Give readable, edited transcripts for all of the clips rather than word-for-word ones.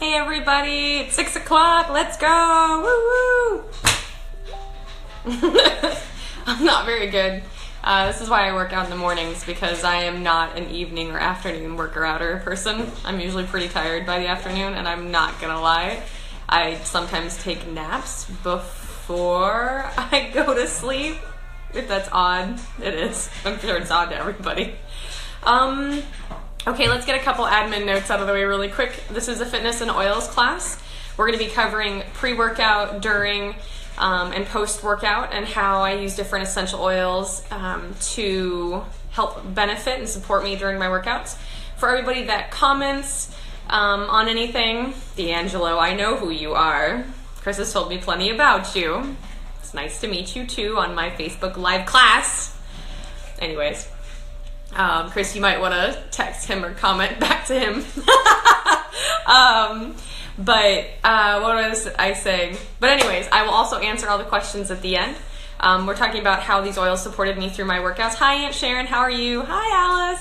Hey everybody, it's 6 o'clock, let's go, woo woo! I'm not very good. This is why I work out in the mornings, because I am not an evening or afternoon worker-outer person. I'm usually pretty tired by the afternoon, and I'm not gonna lie. I sometimes take naps before I go to sleep. If that's odd, it is. I'm sure it's odd to everybody. Okay, let's get a couple admin notes out of the way really quick. This is a fitness and oils class. We're going to be covering pre-workout, during, and post-workout, and how I use different essential oils to help benefit and support me during my workouts. For everybody that comments on anything, D'Angelo, I know who you are. Chris has told me plenty about you. It's nice to meet you too on my Facebook Live class. Anyways. Chris, you might want to text him or comment back to him. What was I saying? But anyways, I will also answer all the questions at the end. We're talking about how these oils supported me through my workouts. Hi, Aunt Sharon. How are you? Hi,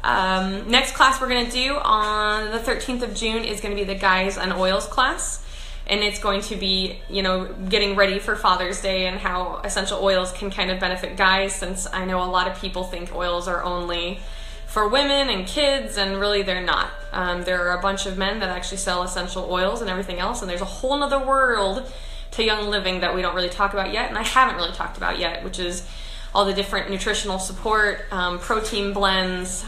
Alice. Next class we're going to do on the 13th of June is going to be the Guys and Oils class. And it's going to be, getting ready for Father's Day and how essential oils can kind of benefit guys, since I know a lot of people think oils are only for women and kids, and really they're not. There are a bunch of men that actually sell essential oils and everything else, and there's a whole nother world to Young Living that we don't really talk about yet, and I haven't really talked about yet, which is all the different nutritional support, protein blends,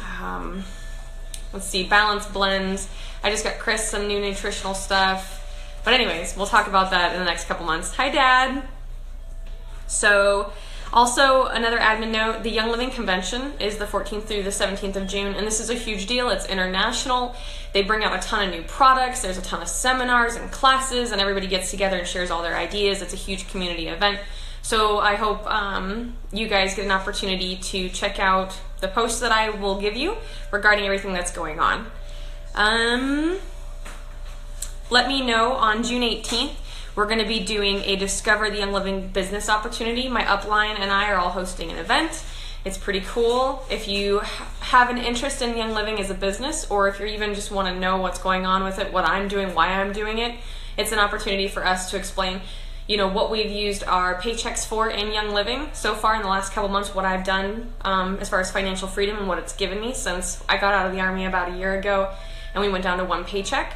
balance blends. I just got Chris some new nutritional stuff. But anyways, we'll talk about that in the next couple months. Hi, Dad. So, also another admin note, the Young Living Convention is the 14th through the 17th of June, and this is a huge deal. It's international. They bring out a ton of new products. There's a ton of seminars and classes, and everybody gets together and shares all their ideas. It's a huge community event. So I hope you guys get an opportunity to check out the posts that I will give you regarding everything that's going on. Let me know on June 18th. We're going to be doing a Discover the Young Living business opportunity. My upline and I are all hosting an event. It's pretty cool. If you have an interest in Young Living as a business, or if you even just want to know what's going on with it, what I'm doing, why I'm doing it, it's an opportunity for us to explain, what we've used our paychecks for in Young Living so far in the last couple months, what I've done as far as financial freedom and what it's given me since I got out of the Army about a year ago and we went down to one paycheck,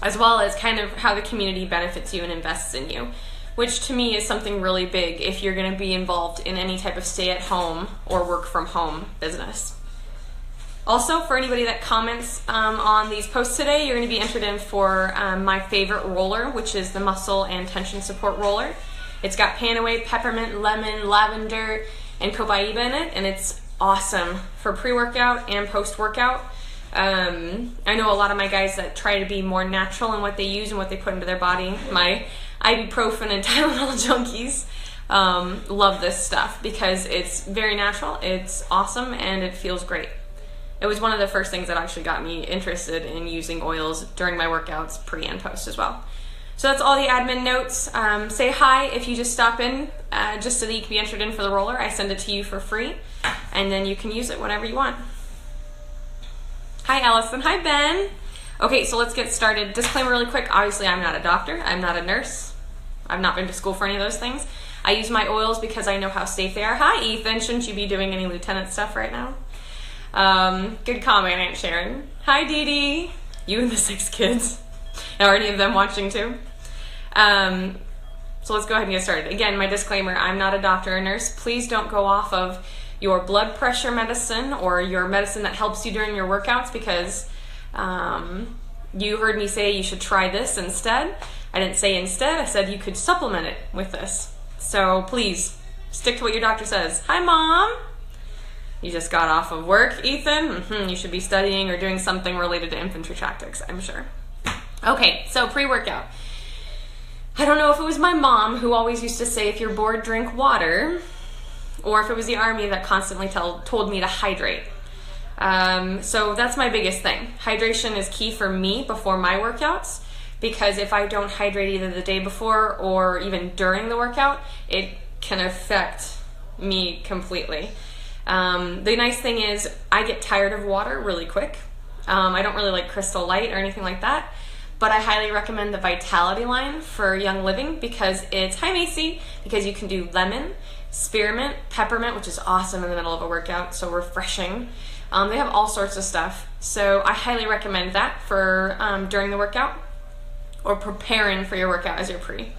as well as kind of how the community benefits you and invests in you, which to me is something really big if you're going to be involved in any type of stay-at-home or work-from-home business. Also, for anybody that comments on these posts today, you're going to be entered in for my favorite roller, which is the Muscle and Tension Support Roller. It's got Panaway, peppermint, lemon, lavender, and copaiba in it, and it's awesome for pre-workout and post-workout. I know a lot of my guys that try to be more natural in what they use and what they put into their body. My ibuprofen and Tylenol junkies love this stuff because it's very natural, it's awesome, and it feels great. It was one of the first things that actually got me interested in using oils during my workouts, pre and post as well. So that's all the admin notes. Say hi if you just stop in, just so that you can be entered in for the roller. I send it to you for free, and then you can use it whenever you want. Hi, Allison. Hi, Ben. Okay, so let's get started. Disclaimer really quick. Obviously, I'm not a doctor. I'm not a nurse. I've not been to school for any of those things. I use my oils because I know how safe they are. Hi, Ethan. Shouldn't you be doing any lieutenant stuff right now? Good comment, Aunt Sharon. Hi, Dee Dee. You and the 6 kids. Are any of them watching too? So let's go ahead and get started. Again, my disclaimer, I'm not a doctor or nurse. Please don't go off of your blood pressure medicine or your medicine that helps you during your workouts because you heard me say you should try this instead. I didn't say instead, I said you could supplement it with this. So please, stick to what your doctor says. Hi, Mom. You just got off of work, Ethan? You should be studying or doing something related to infantry tactics, I'm sure. Okay, so pre-workout. I don't know if it was my mom who always used to say, if you're bored, drink water, or if it was the Army that constantly told me to hydrate. So that's my biggest thing. Hydration is key for me before my workouts, because if I don't hydrate either the day before or even during the workout, it can affect me completely. The nice thing is I get tired of water really quick. I don't really like Crystal Light or anything like that, but I highly recommend the Vitality line for Young Living because it's high Macy, because you can do lemon, spearmint, peppermint, which is awesome in the middle of a workout, so refreshing. They have all sorts of stuff, so I highly recommend that for during the workout or preparing for your workout as your pre.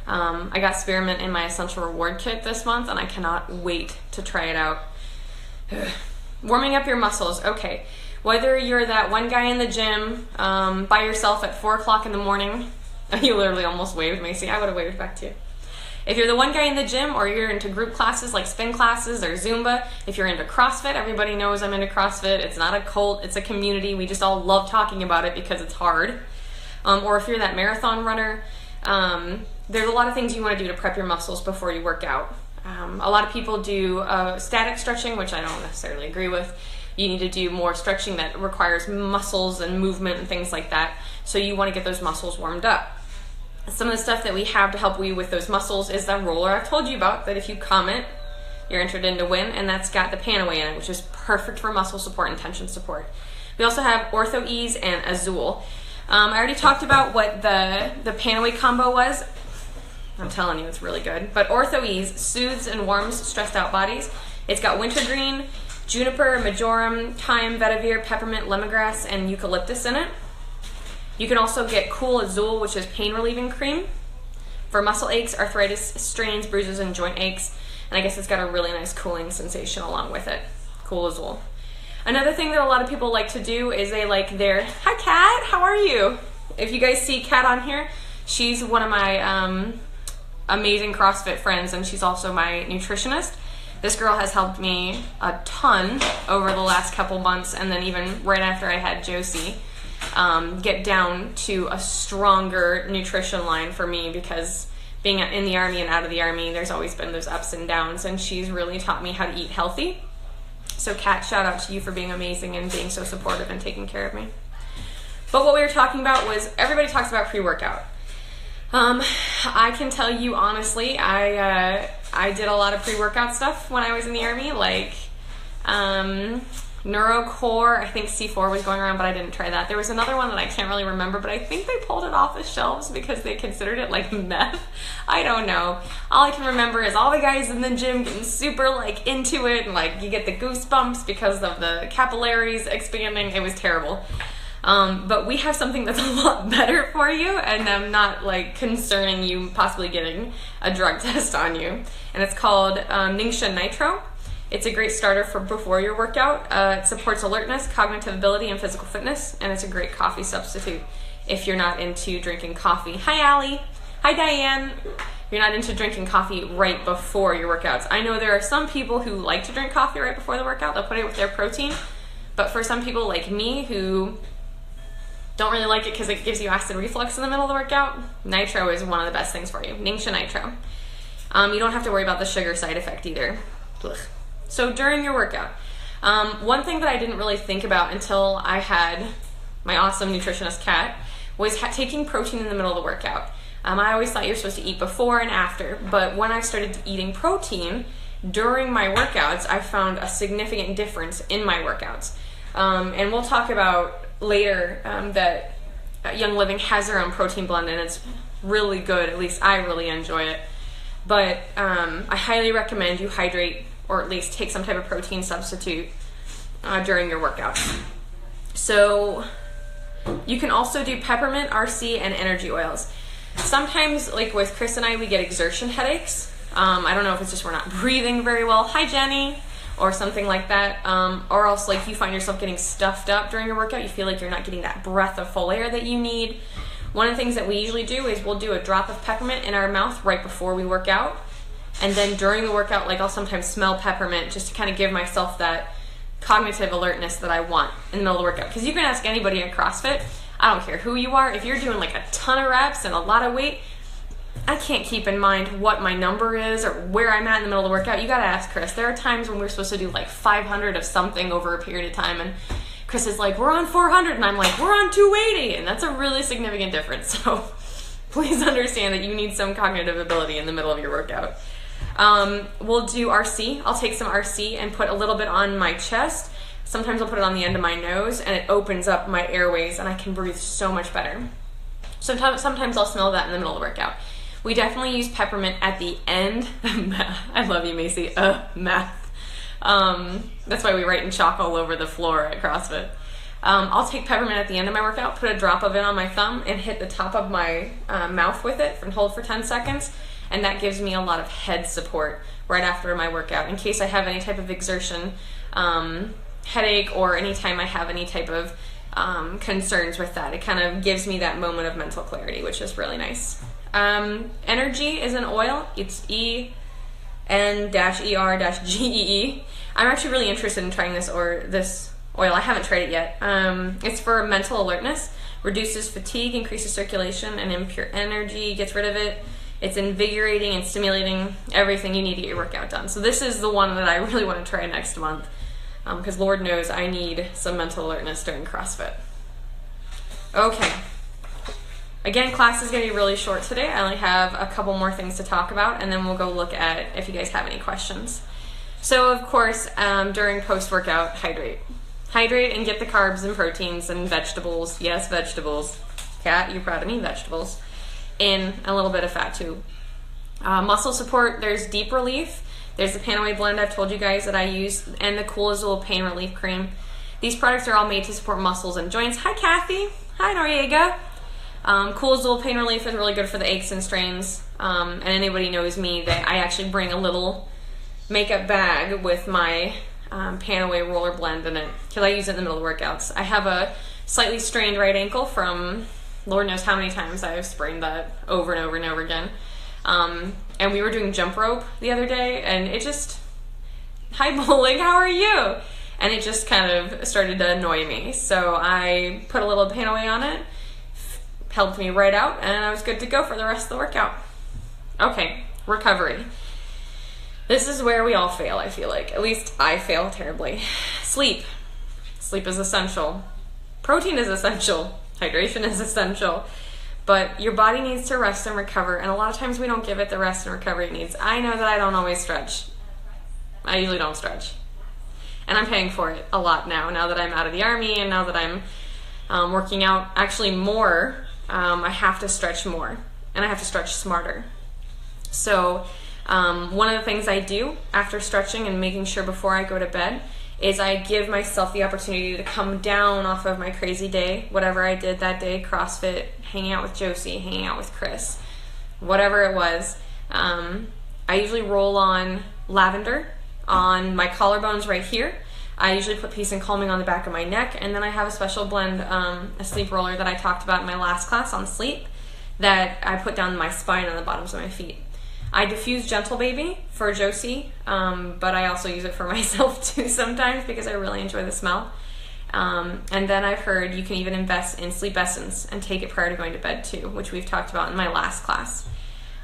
I got spearmint in my essential reward kit this month, and I cannot wait to try it out. Warming up your muscles. Okay, whether you're that one guy in the gym by yourself at 4 o'clock in the morning, you literally almost waved, Macy. I would have waved back to you. If you're the one guy in the gym, or you're into group classes like spin classes or Zumba, if you're into CrossFit, everybody knows I'm into CrossFit. It's not a cult, it's a community. We just all love talking about it because it's hard. Or if you're that marathon runner, there's a lot of things you want to do to prep your muscles before you work out. A lot of people do static stretching, which I don't necessarily agree with. You need to do more stretching that requires muscles and movement and things like that. So you want to get those muscles warmed up. Some of the stuff that we have to help you with those muscles is that roller I've told you about, that if you comment, you're entered in to win, and that's got the Panaway in it, which is perfect for muscle support and tension support. We also have Ortho Ease and Azul. I already talked about what the Panaway combo was. I'm telling you, it's really good. But Ortho Ease soothes and warms stressed out bodies. It's got wintergreen, juniper, majoram, thyme, vetiver, peppermint, lemongrass, and eucalyptus in it. You can also get Cool Azul, which is pain relieving cream for muscle aches, arthritis, strains, bruises, and joint aches. And I guess it's got a really nice cooling sensation along with it. Cool Azul. Another thing that a lot of people like to do is they like their, hi Kat, how are you? If you guys see Kat on here, she's one of my amazing CrossFit friends, and she's also my nutritionist. This girl has helped me a ton over the last couple months, and then even right after I had Josie, get down to a stronger nutrition line for me, because being in the Army and out of the Army, there's always been those ups and downs, and she's really taught me how to eat healthy. So Kat, shout out to you for being amazing and being so supportive and taking care of me. But what we were talking about was, everybody talks about pre-workout. I can tell you honestly, I did a lot of pre-workout stuff when I was in the Army, like NeuroCore. I think C4 was going around, but I didn't try that. There was another one that I can't really remember, but I think they pulled it off the shelves because they considered it like meth. I don't know. All I can remember is all the guys in the gym getting super like into it, and like you get the goosebumps because of the capillaries expanding. It was terrible. But we have something that's a lot better for you, and I'm not like concerning you possibly getting a drug test on you. And it's called Ningxia Nitro. It's a great starter for before your workout. It supports alertness, cognitive ability, and physical fitness, and it's a great coffee substitute if you're not into drinking coffee. Hi, Allie. Hi, Diane. You're not into drinking coffee right before your workouts. I know there are some people who like to drink coffee right before the workout. They'll put it with their protein. But for some people like me who don't really like it because it gives you acid reflux in the middle of the workout, Nitro is one of the best things for you. Ningxia Nitro. You don't have to worry about the sugar side effect either. Ugh. So during your workout, one thing that I didn't really think about until I had my awesome nutritionist Kat was taking protein in the middle of the workout. I always thought you were supposed to eat before and after, but when I started eating protein during my workouts, I found a significant difference in my workouts. And we'll talk about later that Young Living has their own protein blend, and it's really good. At least I really enjoy it. But I highly recommend you hydrate, or at least take some type of protein substitute during your workout. So you can also do peppermint, RC, and energy oils. Sometimes, like with Chris and I, we get exertion headaches. I don't know if it's just we're not breathing very well. Hi, Jenny. Or something like that. Or else like you find yourself getting stuffed up during your workout. You feel like you're not getting that breath of full air that you need. One of the things that we usually do is we'll do a drop of peppermint in our mouth right before we work out. And then during the workout, like I'll sometimes smell peppermint just to kind of give myself that cognitive alertness that I want in the middle of the workout. Because you can ask anybody at CrossFit, I don't care who you are, if you're doing like a ton of reps and a lot of weight, I can't keep in mind what my number is or where I'm at in the middle of the workout. You gotta ask Chris. There are times when we're supposed to do like 500 of something over a period of time, and Chris is like, we're on 400, and I'm like, we're on 280, and that's a really significant difference. So please understand that you need some cognitive ability in the middle of your workout. We'll do RC. I'll take some RC and put a little bit on my chest. Sometimes I'll put it on the end of my nose, and it opens up my airways, and I can breathe so much better. Sometimes I'll smell that in the middle of the workout. We definitely use peppermint at the end. I love you, Macy. Math. That's why we write in chalk all over the floor at CrossFit. I'll take peppermint at the end of my workout, put a drop of it on my thumb, and hit the top of my mouth with it and hold for 10 seconds. And that gives me a lot of head support right after my workout in case I have any type of exertion headache or anytime I have any type of concerns with that. It kind of gives me that moment of mental clarity, which is really nice. Energy is an oil. It's EN-ER-GEE. I'm actually really interested in trying this oil. I haven't tried it yet. It's for mental alertness, reduces fatigue, increases circulation, and impure energy, gets rid of it. It's invigorating and stimulating, everything you need to get your workout done. So this is the one that I really want to try next month, because Lord knows I need some mental alertness during CrossFit. Okay. Again, class is going to be really short today. I only have a couple more things to talk about, and then we'll go look at if you guys have any questions. So, of course, during post-workout, hydrate. Hydrate and get the carbs and proteins and vegetables. Yes, vegetables. Kat, you're proud of me, vegetables. And a little bit of fat, too. Muscle support, there's Deep Relief. There's the Panaway blend I've told you guys that I use, and the Cool Azul Pain Relief Cream. These products are all made to support muscles and joints. Hi, Kathy. Hi, Noriega. Cool Azul Pain Relief is really good for the aches and strains. And anybody knows me that I actually bring a little makeup bag with my Panaway roller blend in it because I use it in the middle of workouts. I have a slightly strained right ankle from Lord knows how many times I've sprained that over and over and over again. And we were doing jump rope the other day, and it just, hi bowling, how are you? And it just kind of started to annoy me. So I put a little Panaway on it, helped me right out, and I was good to go for the rest of the workout. Okay, recovery. This is where we all fail, I feel like. At least I fail terribly. Sleep. Sleep is essential. Protein is essential. Hydration is essential. But your body needs to rest and recover, and a lot of times we don't give it the rest and recovery it needs. I know that I don't always stretch. I usually don't stretch. And I'm paying for it a lot now that I'm out of the Army and now that I'm working out actually more. I have to stretch more, and I have to stretch smarter. So one of the things I do after stretching and making sure before I go to bed is I give myself the opportunity to come down off of my crazy day, whatever I did that day, CrossFit, hanging out with Josie, hanging out with Chris, whatever it was. I usually roll on lavender on my collarbones right here. I usually put Peace and Calming on the back of my neck, and then I have a special blend, a sleep roller that I talked about in my last class on sleep that I put down my spine on the bottoms of my feet. I diffuse Gentle Baby for Josie, but I also use it for myself too sometimes because I really enjoy the smell. And then I've heard you can even invest in Sleep Essence and take it prior to going to bed too, which we've talked about in my last class.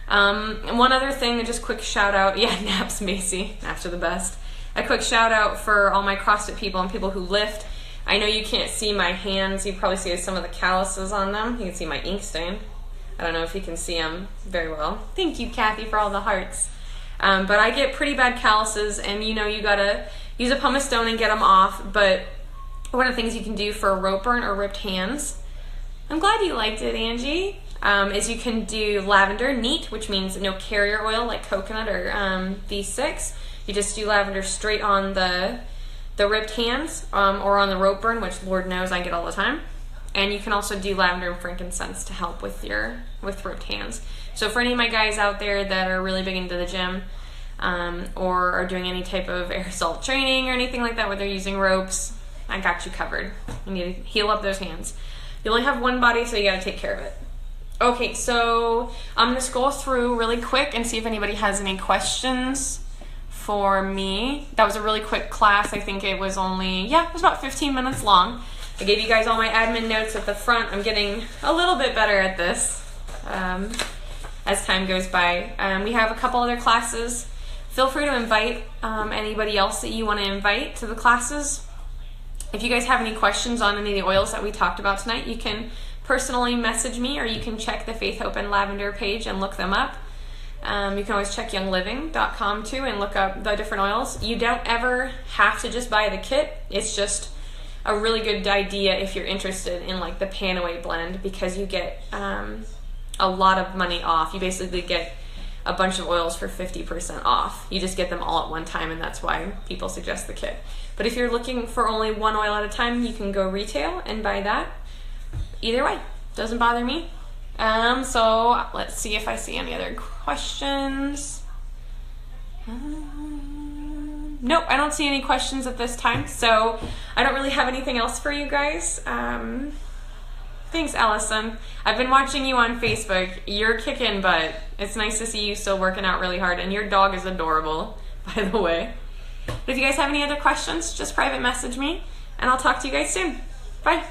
And one other thing, just quick shout out, yeah, naps, Macy, naps are the best. A quick shout out for all my CrossFit people and people who lift. I know you can't see my hands, you probably see some of the calluses on them. You can see my ink stain. I don't know if you can see them very well. Thank you, Kathy, for all the hearts. But I get pretty bad calluses, and you gotta use a pumice stone and get them off. But one of the things you can do for rope burn or ripped hands, I'm glad you liked it, Angie, is you can do lavender, neat, which means no carrier oil like coconut or V6. You just do lavender straight on the ripped hands or on the rope burn, which Lord knows I get all the time. And you can also do lavender and frankincense to help with ripped hands. So for any of my guys out there that are really big into the gym or are doing any type of air assault training or anything like that where they're using ropes, I got you covered. You need to heal up those hands. You only have one body, so you got to take care of it. Okay, so I'm going to scroll through really quick and see if anybody has any questions for me. That was a really quick class. I think it was it was about 15 minutes long. I gave you guys all my admin notes at the front. I'm getting a little bit better at this as time goes by. We have a couple other classes. Feel free to invite anybody else that you want to invite to the classes. If you guys have any questions on any of the oils that we talked about tonight, you can personally message me, or you can check the Faith, Hope, and Lavender page and look them up. You can always check youngliving.com too and look up the different oils. You don't ever have to just buy the kit. It's just a really good idea if you're interested in like the Panaway blend, because you get a lot of money off. You basically get a bunch of oils for 50% off. You just get them all at one time, and that's why people suggest the kit. But if you're looking for only one oil at a time, you can go retail and buy that. Either way, doesn't bother me. So let's see if I see any other questions. Nope, I don't see any questions at this time, so I don't really have anything else for you guys. Thanks, Allison. I've been watching you on Facebook. You're kicking butt. It's nice to see you still working out really hard, and your dog is adorable, by the way. But if you guys have any other questions, just private message me, and I'll talk to you guys soon. Bye.